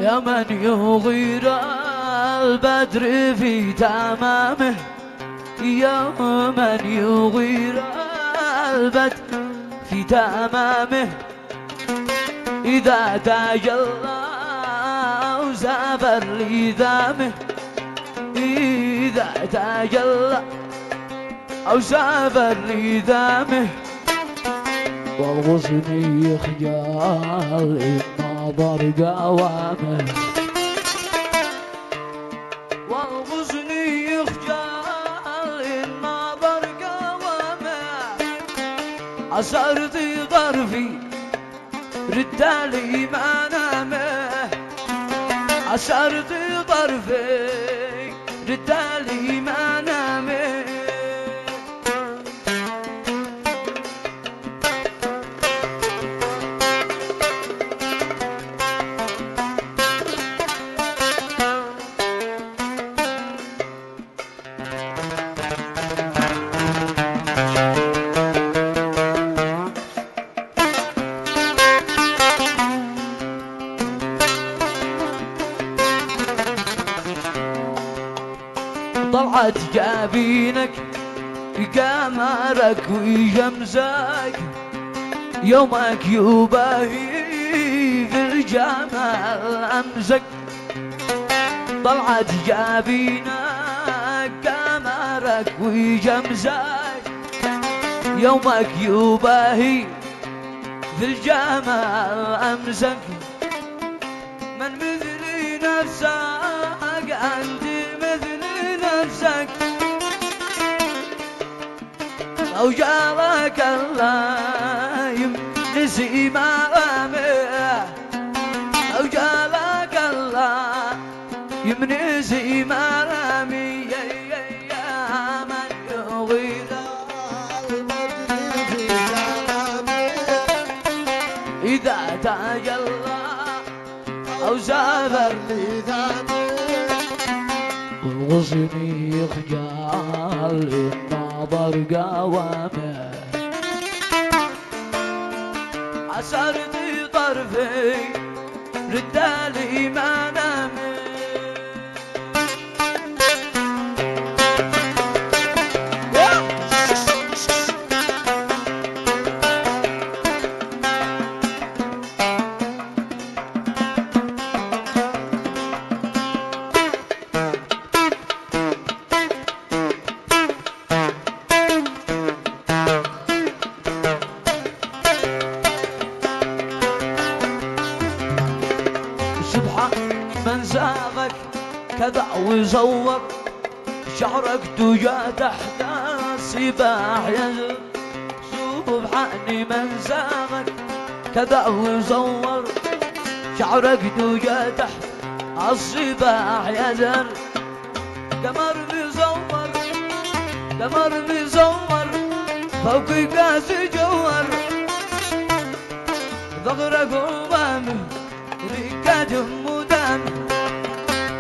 يا من يغير البدر في تمامه، يا من يغير البدر في تمامه، إذا تجلى وسافر لذامه، إذا تجلى أو سافر لذامه، والغصن يخجل إن نظر قوامه، والغصن يخجل إن نظر قوامه، عصرت طرفي رد لي منامه، عصرت طرفي رد لي منامه. طلعت جابينك قمرك وشمسك، يومك يباهي في الجمال أمسك، طلعت جابينك قمرك وشمسك، يومك يباهي في الجمال أمسك، من مثل نفسك أنت مثل نفسك، لو جارك الله نسي مرامه، لو جارك الله يمنسي مرامي، يا من يغير البدر في تمامه، إذا تجلى أو سافر لذامه، والغصن يخجل النظر قوامه، عصرت طرفي رد لي منامه. من زاغك كذا وزور شعرك دجا تحت السباح يزر، سبحان من زاغك كذا وزور شعرك دجا تحت السباح يزر، قمر مزور قمر مزور فوق كاس جوهر، ضغرك أمامي ركاد مدام،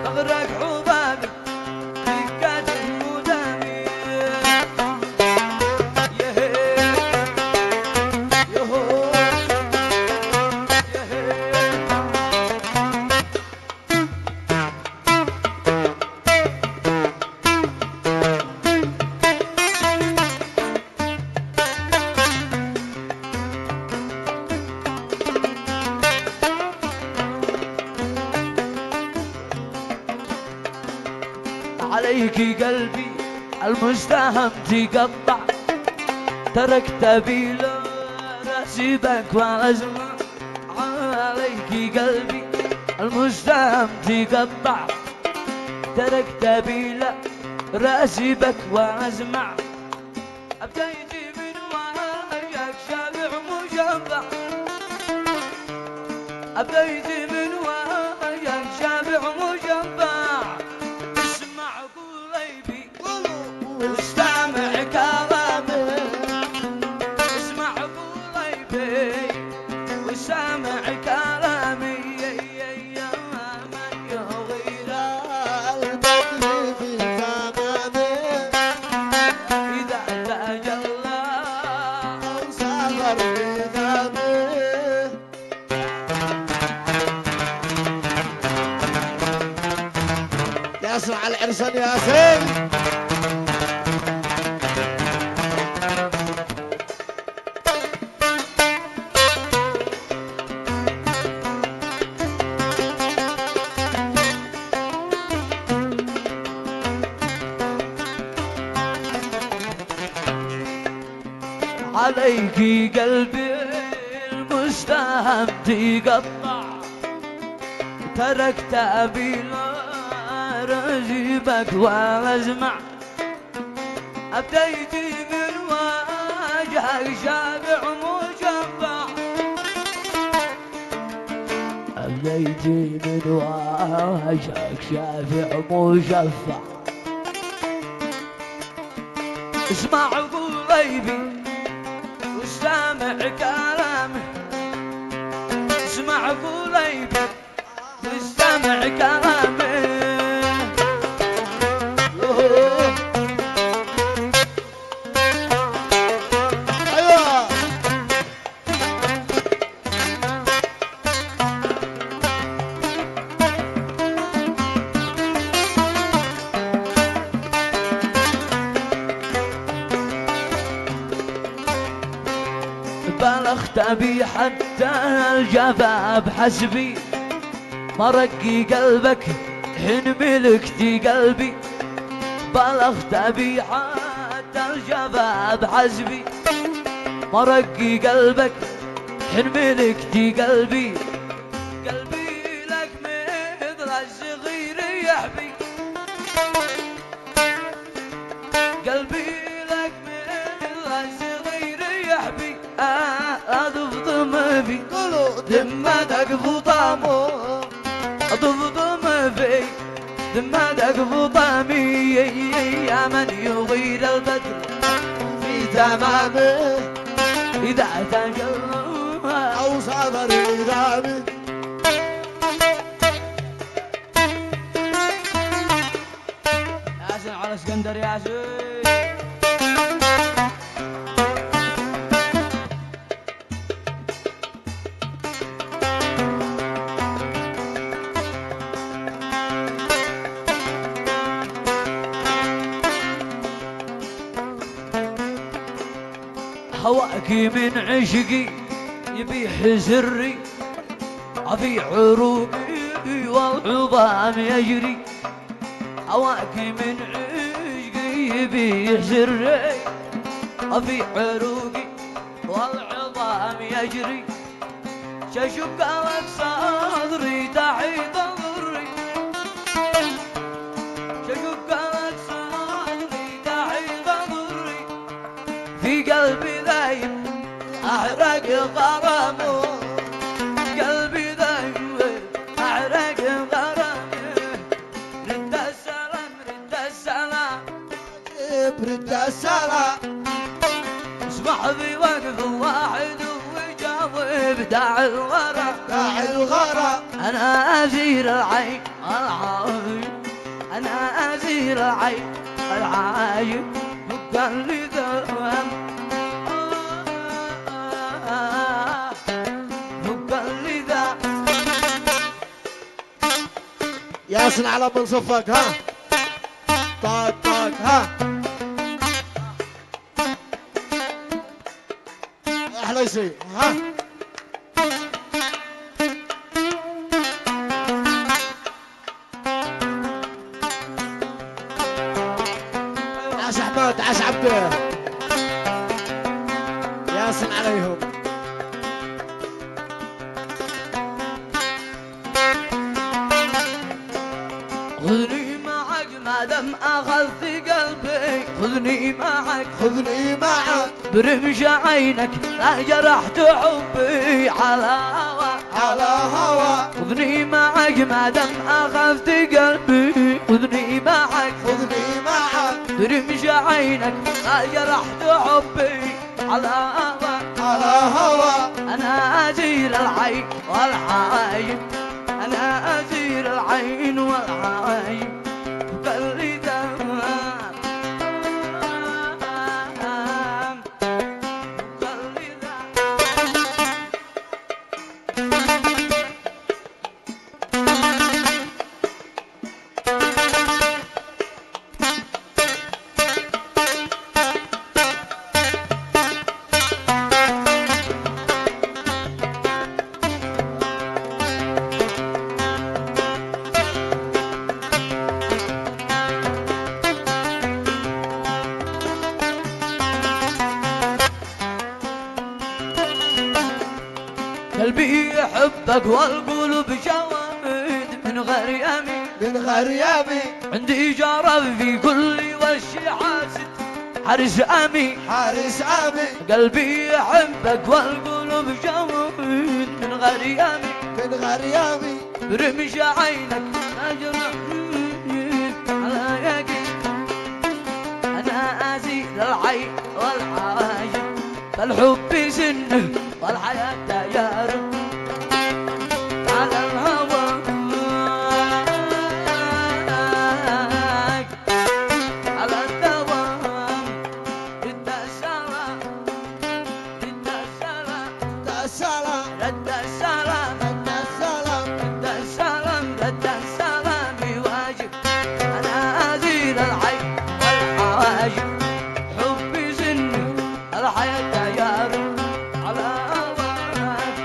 ضغرك حبابي ركاد مدامي، عليك قلبي المستهم تقطع، تركت بلا راسبك وازمع، عليك قلبي المستهم تقطع، تركت بلا راسبك وازمع، أبديت من وجهك شابع مشبع، أبديت من وجهك شابع مشبع، واستمع كلامي، اسمع قلبي وسامع كلامي، يا من يغير البدر في تمامه، إذا تجلى أو سافر لذامه. ياسر على العرسان ياسر. عليكي قلبي المستهم تقطع، تركت بلا رجيبك واسمع، ابديتي من وجهك شافع مشفع، ابديتي من وجهك شافع مشفع. اسمع قلبي وسامع كلامي، اسمع قلبي وسامع كلامي. ايوه بلغت بي حتى الجفاف حسبي، مرقي قلبك حين ملكتي قلبي. بلغت بي حتى الجفاف حسبي، مرقي قلبك حين ملكتي قلبي. قلبي لك مثل الصغير يحبي، قلبي لك مثل الصغير يحبي. أضفضم في دمتك فطامو، أضفضم في دمتك فطامي، يا من يغير البدر في تمامه إذا تجلى او صبر إدامه. ياسين على اسكندر ياسين. هواكي من عشقي يبيح سري، في عروقي والعظام يجري. هواكي من عشقي يبيح سري، في عروقي والعظام يجري. ششق لك صدري تحت ظهري، ششق لك صدري تحت ظهري. في قلبي ذايب احرق غرامه، قلبي ذايب احرق غرامه. رد السلام رد السلام برد السلام. اسمح بي وقف واحد وجاوب داعي الغرام. داعي الغرام انا ازير العين العايب، انا ازير العين العايب. وقال لي ذهب وقال لي ذا. ياسن على منصفك ها. طاق طاق ها. احلى شيء ها. عاش احمد عاش عبده. ياسن عليهم. خذني معك ما دام اخذت قلبي، خذني معك خذني معك برمش عينك لا جرحت حبي على هوا على هوا. خذني معك ما دام اخذت قلبي، خذني معك خذني معك برمش عينك لا جرحت حبي على هوا على هوا. انا ازير العين والعايب، انا ازير العين والعايب. قال لي دام قال لي دام. حبك والقلوب جوامد من غير يمين من غير يمين عندي جرب في كل وش حاسد حارس امين حارس امين قلبي يحبك والقلوب جوامد من غير يمين من غير يمين برمش عينك اجرح على يقين انا ازيد العين والعاجب فالحب سنه والحياة تجارب على الهوى على الدوام رد السلام رد السلام رد السلام رد السلام رد السلام رد السلام رد السلام بواجب انا ازيد العين والحواجب حبي سنه الحياة تجارب على هواك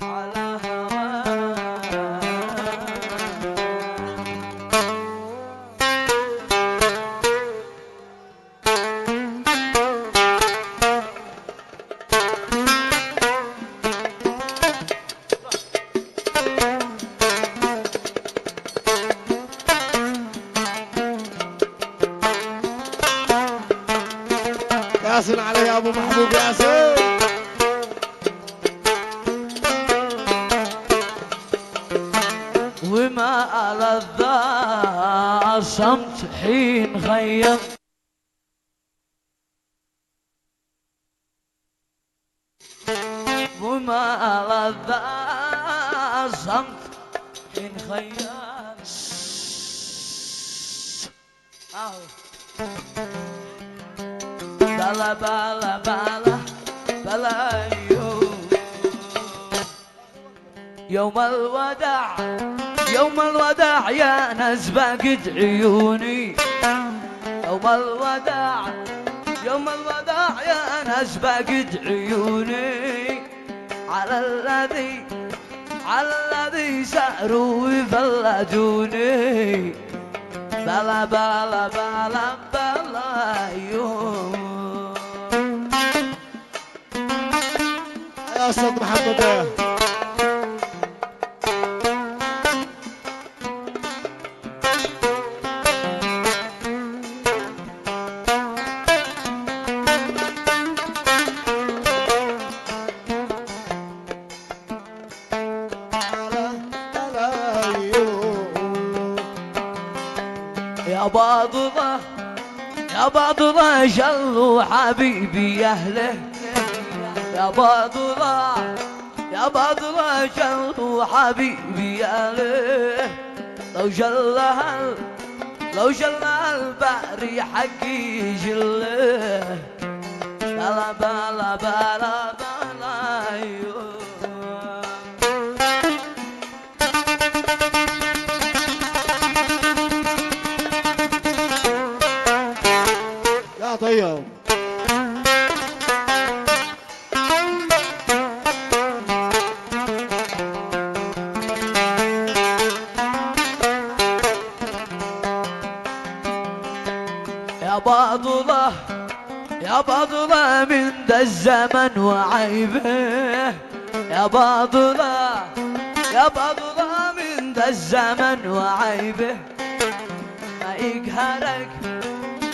على هواك ياسين علي يا ابو محبوب ياسين وما ألذ الصمت حين خيم وما ألذ الصمت حين خيم بلا بلا بلا بلا يوم الوداع يوم الوداع يا ناس باقد عيوني يوم الوداع يوم الوداع يا ناس باقد عيوني على الذي ساروا وفلتوني بلا بلا بلا بلا يوم يا استاذ محمد يا باطلة يا باطلة شلوا حبيبي أهله يا باطلة يا باطلة شلوا حبيبي أهله لو شلها البحر حقي جله بلا بلا بلا بلا يا طيب يا باطلة يا باطلة من ذا الزمن وعيبه يا باطلة يا باطلة من ذا الزمن وعيبه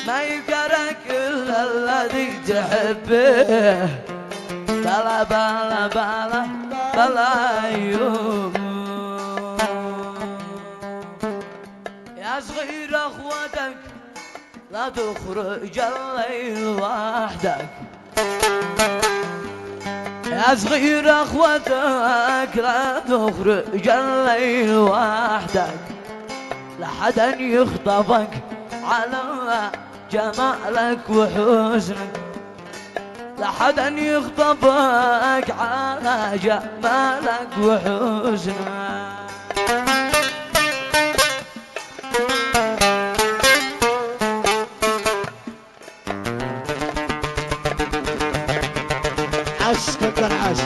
ما يقهرك إلا الذي تحبه بلا بلا بلا بلا يوم يا صغير أخوتك لا تخرج الليل وحدك يا صغير أخوتك لا تخرج الليل وحدك لحدا يخطفك على جمالك وحسنك لحدا يخطفك على جمالك وحسنك عاش كتر عاش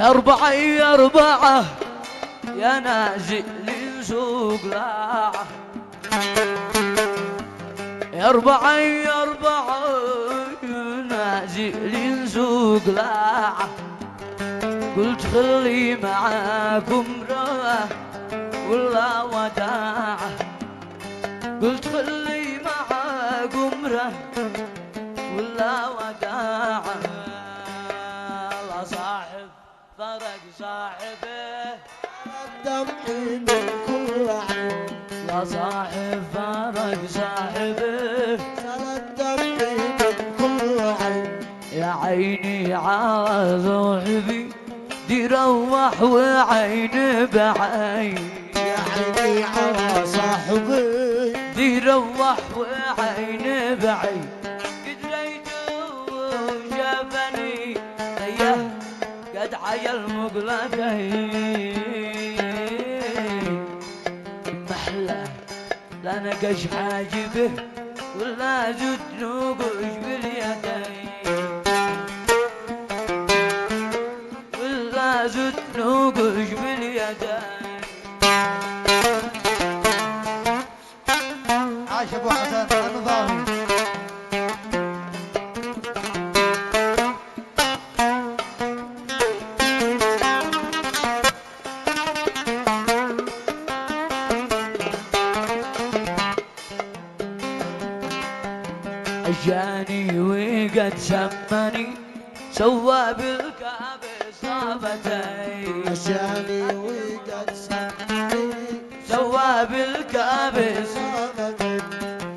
أربعة يا أربعة يا نازل سوق لاعة، يا أربعة يا أربعة يا نازل سوق لاعة، قلت خلي معاكم راه ولا وداعة، قلت خلي معاكم راه ولا وداعة، لا صاحب فرق صاحبه الدمع من كل عين، لا صاحب فرق صاحبه الدمع من كل عين، يا عيني على ذوحبي دي روح وعين بعين، يا عيني على صاحبي دي روح وعين بعين، قد ريته وشافني ايه قد عيل مقلتين محلى لا نقش حاجبه ولا زد نقش باليدين، ولا زد نقش باليدين. عاش ابو حسن النظامي. اجاني وقد سمني سوى بالكعب صابتي، أشاني وقد سمعني سوى بالكعب صابتي،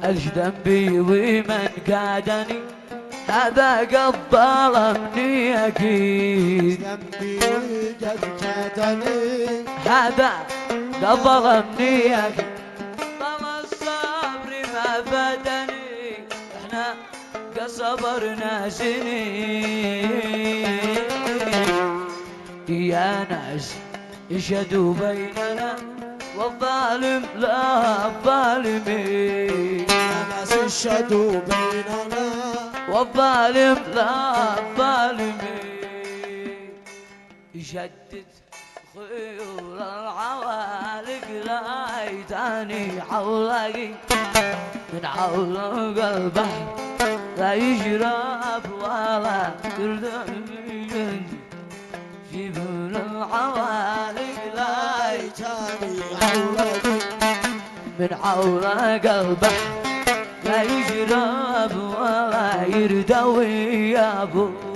الش ذنبي ومن كادني هذا قد ظلمني اكيد، ذنبي وقد كادني، هذا قد ظلمني اكيد، طال الصبر ما فادني احنا قد صبرنا سنين، يا ناس يشهدوا بيننا والظالم لا الظالمين، يا ناس اشهدوا بيننا، والظالم لا الظالمين، يشدد خيول العوالق لايتاني حولقي من حول البحر لا يشرب ولا يردم، جبل العوالق ليتني حولك من حول قلبه لا يشرب ولا يردوي يا ابوي.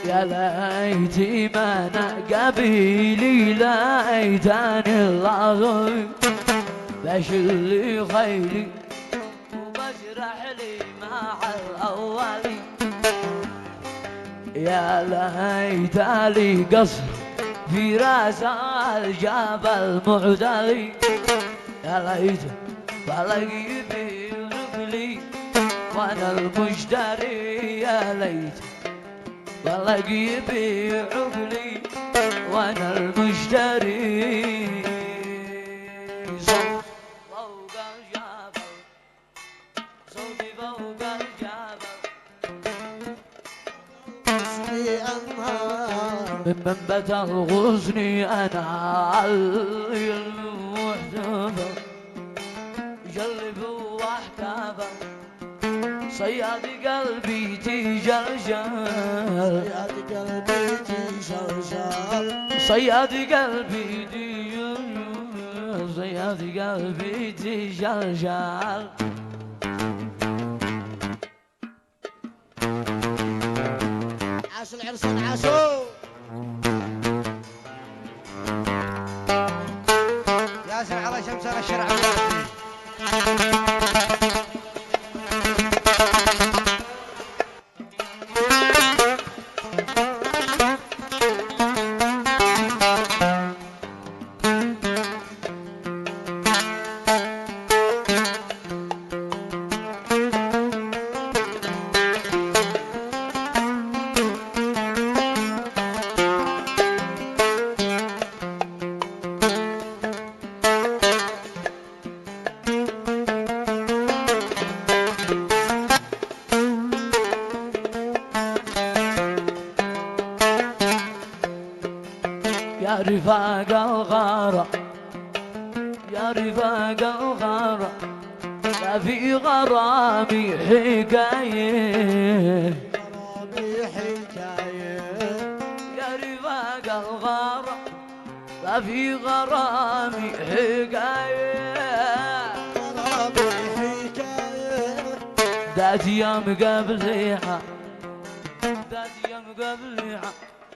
يا ليتي ما انا قبيلي ليتني العظيم بشلي خيلي وبشرح لي مع الاولي، يا ليت لي قصر في راس الجبل معتلي، يا ليت بلاقي برجلي وانا المشتري، يا ليت بلاقي بعقلي وانا المشتري، صوت فوق الجبل صوتي فوق الجبل اسمي أنهار من منبت الغصن انا علي المحتفل جلب واحتفل صياد قلبي تجلجل، يا قلبي تشرشر، صياد قلبي تجلجل، صياد قلبي تجلجل. عاش العرسان عاشوا ياسر على شمسنا الشرع. يا رفاق الغارة يا رفاق الغارة لا في غرامي حكاية يا رفاق الغارة لا في غرامي حكاية ذات يوم قبلها ذات يوم قبلها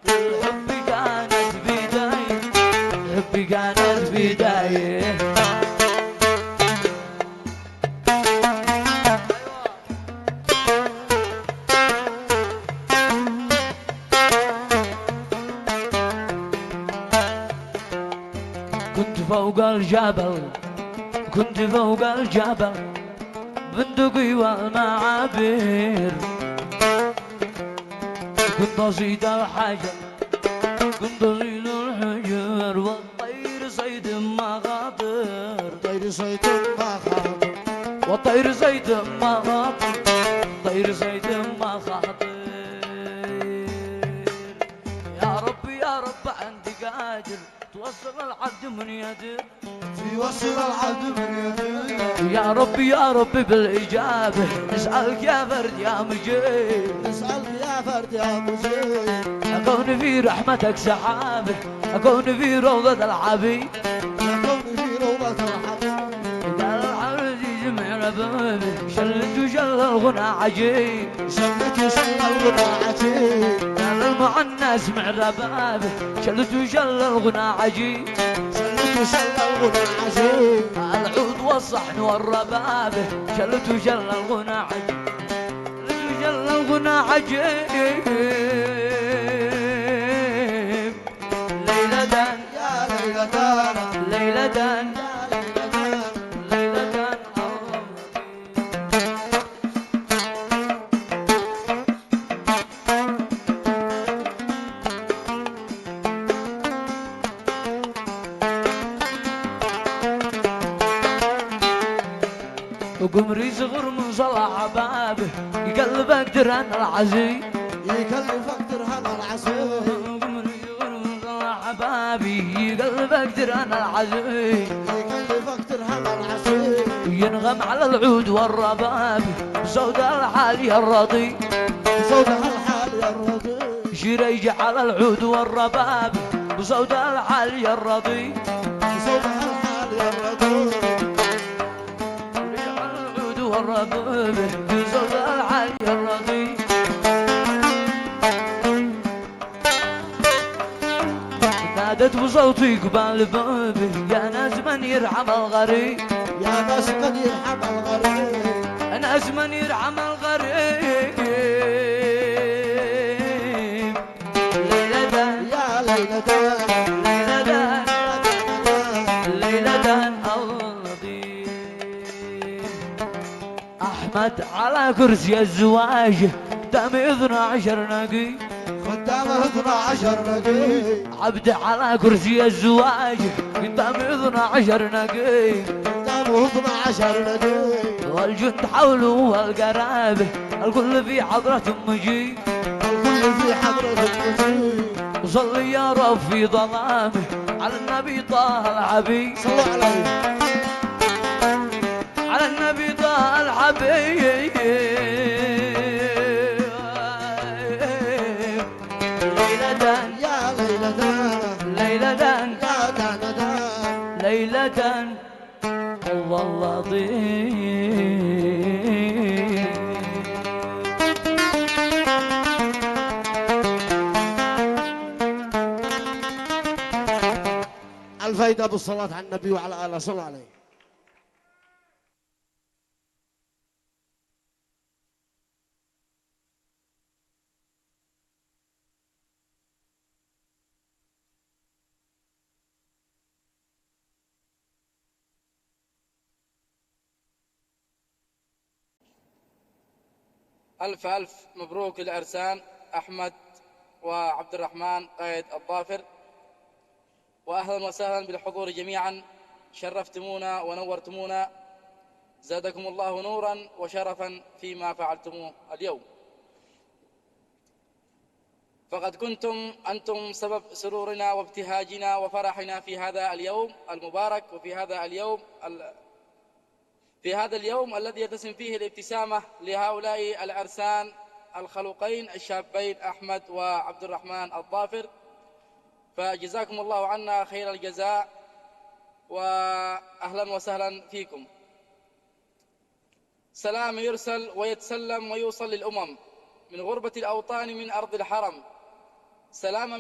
الحب كانت بداية الحب كانت بداية كنت فوق الجبل كنت فوق الجبل بندقي والمعابير كنت أصيد الحجر كنت أصيد الحجر والطير صيد مخاطر طير صيد مخاطر والطير صيد مخاطر طير صيد مخاطر يا رب يا رب عندك قادر توصل العبد من يدك في وصل العبد من يدك يا رب بالإجابة نسألك يا فرد يا مجيب نسألك يا فرد يا مجيب أكون في رحمتك سحابة أكون في روضة الحبيب يكون في روضة الحبيب قال العزيز مع ربابه شلت وشل الغنى عجيب شلت وشل الغنى عجيب قال المعنس مع ربابه شلت وشل الغنى عجيب شلت وشل الغنى عجيب العود والصحن والربابه شلت وشل الغنى عجيب شلت وشل الغنى عجيب ليلة يا ليلتان ليلة يا ليلتان ليلة وقمري صغر من صلاح بابه يقلبك دران العزيز يكلفك درهم العسير قمري صغر من صلاح بابي يقلبك دران العزيز يكلفك درهم العسير وينغم على العود والرباب صوت الحالي الرضي صوتها الحال يا الرضي شريج على العود والرباب بصوت الحالي الرضي صوتها الحال يا الرضي على العود والرباب بصوت الحالي الرضي نادت بصوتي قبال بابي يا ناس من يرحم الغريب يا ناس من يرحم الغريب ناس من يرحم الغريب ليلة يا ليلتان ليلة ليلة الرضيع أحمد على كرسي الزواج قدام 12 نقي قدامه 12 نقي عبد على كرسي الزواج قدام 12 نقي قدامه 12 نقي والجند حوله والقرابة الكل في حضرة مجيب الكل في حضرة المجيب وصلي يا رب في ظلامه على النبي طه الحبيب صلوا عليه على النبي طه الحبيب ليلة يا ليلتان ليلة يا داندان ليلة الله اللطيف الفايدة بالصلاة على النبي وعلى آله صلوا عليه. ألف ألف مبروك العرسان أحمد وعبد الرحمن قائد الظافر، وأهلا وسهلا بالحضور جميعا، شرفتمونا ونورتمونا، زادكم الله نورا وشرفا فيما فعلتموه اليوم. فقد كنتم أنتم سبب سرورنا وابتهاجنا وفرحنا في هذا اليوم المبارك، وفي هذا اليوم الذي يتسم فيه الابتسامة لهؤلاء العرسان الخلوقين الشابين أحمد وعبد الرحمن الظافر. فجزاكم الله عنا خير الجزاء، وأهلا وسهلا فيكم. سلام يرسل ويتسلم ويوصل للأمم من غربة الأوطان من أرض الحرم، سلام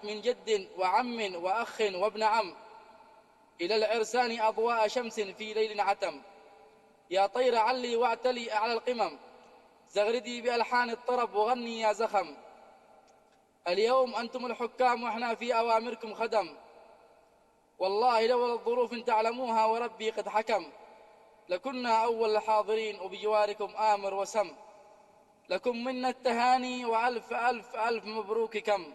من جد وعم وأخ وابن عم، إلى العرسان أضواء شمس في ليل عتم. يا طير علي واعتلي على القمم، زغردي بألحان الطرب وغني يا زخم. اليوم أنتم الحكام وإحنا في أوامركم خدم، والله لولا الظروف تعلموها وربي قد حكم، لكنا أول الحاضرين وبجواركم آمر وسم. لكم منا التهاني وألف ألف ألف مبروك كم.